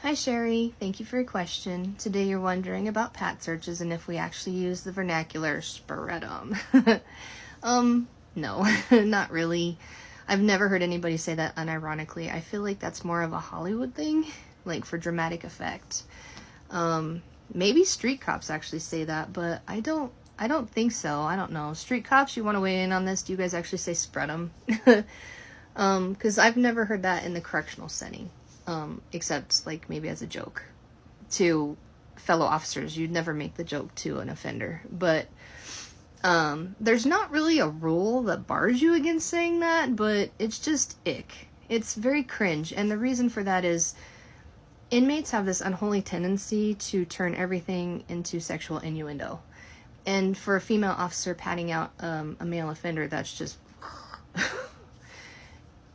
Hi Sherry, thank you for your question. Today you're wondering about pat searches and if we actually use the vernacular spread 'em. No, not really. I've never heard anybody say that unironically. I feel like that's more of a Hollywood thing, like for dramatic effect. Maybe street cops actually say that, but I don't think so. I don't know. Street cops, you want to weigh in on this? Do you guys actually say spread 'em? Because I've never heard that in the correctional setting. Except like maybe as a joke to fellow officers. You'd never make the joke to an offender, but there's not really a rule that bars you against saying that, but it's just ick. It's very cringe, and the reason for that is inmates have this unholy tendency to turn everything into sexual innuendo, and for a female officer patting out a male offender, that's just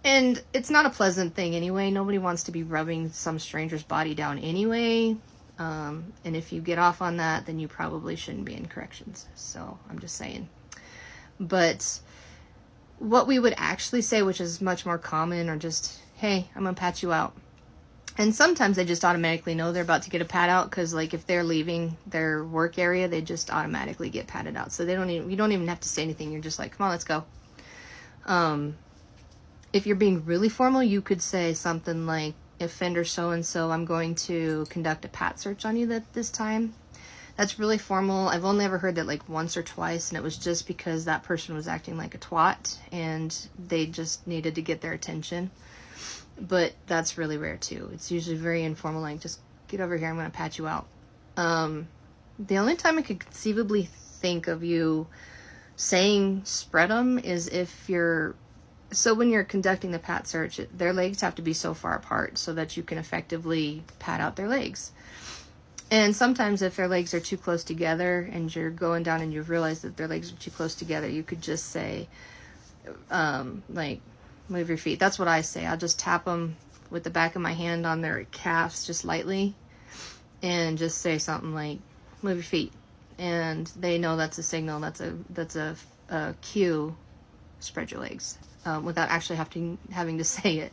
and it's not a pleasant thing anyway. Nobody wants to be rubbing some stranger's body down anyway. And if you get off on that, then you probably shouldn't be in corrections. So I'm just saying. But what we would actually say, which is much more common, or just, hey, I'm going to pat you out. And sometimes they just automatically know they're about to get a pat out because, like, if they're leaving their work area, they just automatically get patted out. So you don't even have to say anything. You're just like, come on, let's go. If you're being really formal, you could say something like, offender so-and-so, I'm going to conduct a pat search on you this time. That's really formal. I've only ever heard that like once or twice, and it was just because that person was acting like a twat and they just needed to get their attention. But that's really rare too. It's usually very informal, like, just get over here, I'm going to pat you out. The only time I could conceivably think of you saying spread 'em is if so when you're conducting the pat search, their legs have to be so far apart so that you can effectively pat out their legs. And sometimes if their legs are too close together and you're going down and you realize that their legs are too close together, you could just say, like, move your feet. That's what I say. I'll just tap them with the back of my hand on their calves just lightly and just say something like, move your feet. And they know that's a signal. That's a cue. Spread your legs. Without actually having to say it.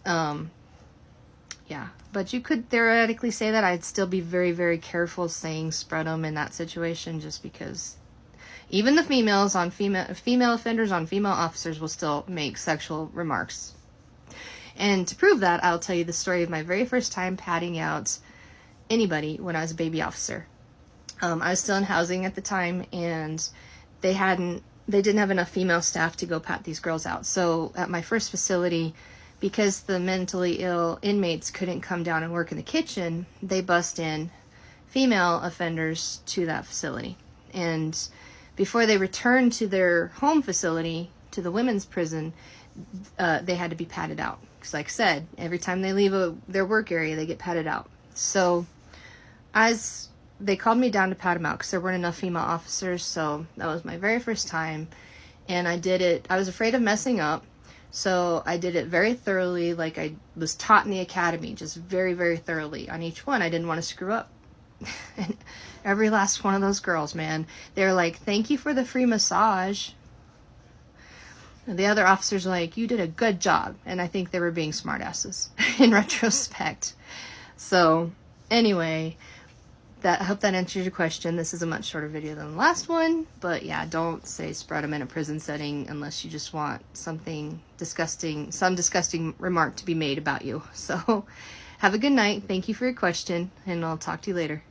Yeah, but you could theoretically say that. I'd still be very, very careful saying spread 'em in that situation, just because even the females on female offenders on female officers will still make sexual remarks. And to prove that, I'll tell you the story of my very first time patting out anybody when I was a baby officer. I was still in housing at the time, and they didn't have enough female staff to go pat these girls out. So at my first facility, because the mentally ill inmates couldn't come down and work in the kitchen, they bussed in female offenders to that facility. And before they returned to their home facility, to the women's prison, they had to be patted out. Because like I said, every time they leave their work area, they get patted out. So they called me down to pat them out because there weren't enough female officers. So that was my very first time. And I did it. I was afraid of messing up. So I did it very thoroughly, like I was taught in the academy, just very, very thoroughly on each one. I didn't want to screw up. And every last one of those girls, man, they're like, thank you for the free massage. And the other officers were like, you did a good job. And I think they were being smartasses in retrospect. So anyway, I hope that answers your question. This is a much shorter video than the last one, but yeah, don't say spread 'em in a prison setting unless you just want some disgusting remark to be made about you. So have a good night. Thank you for your question, and I'll talk to you later.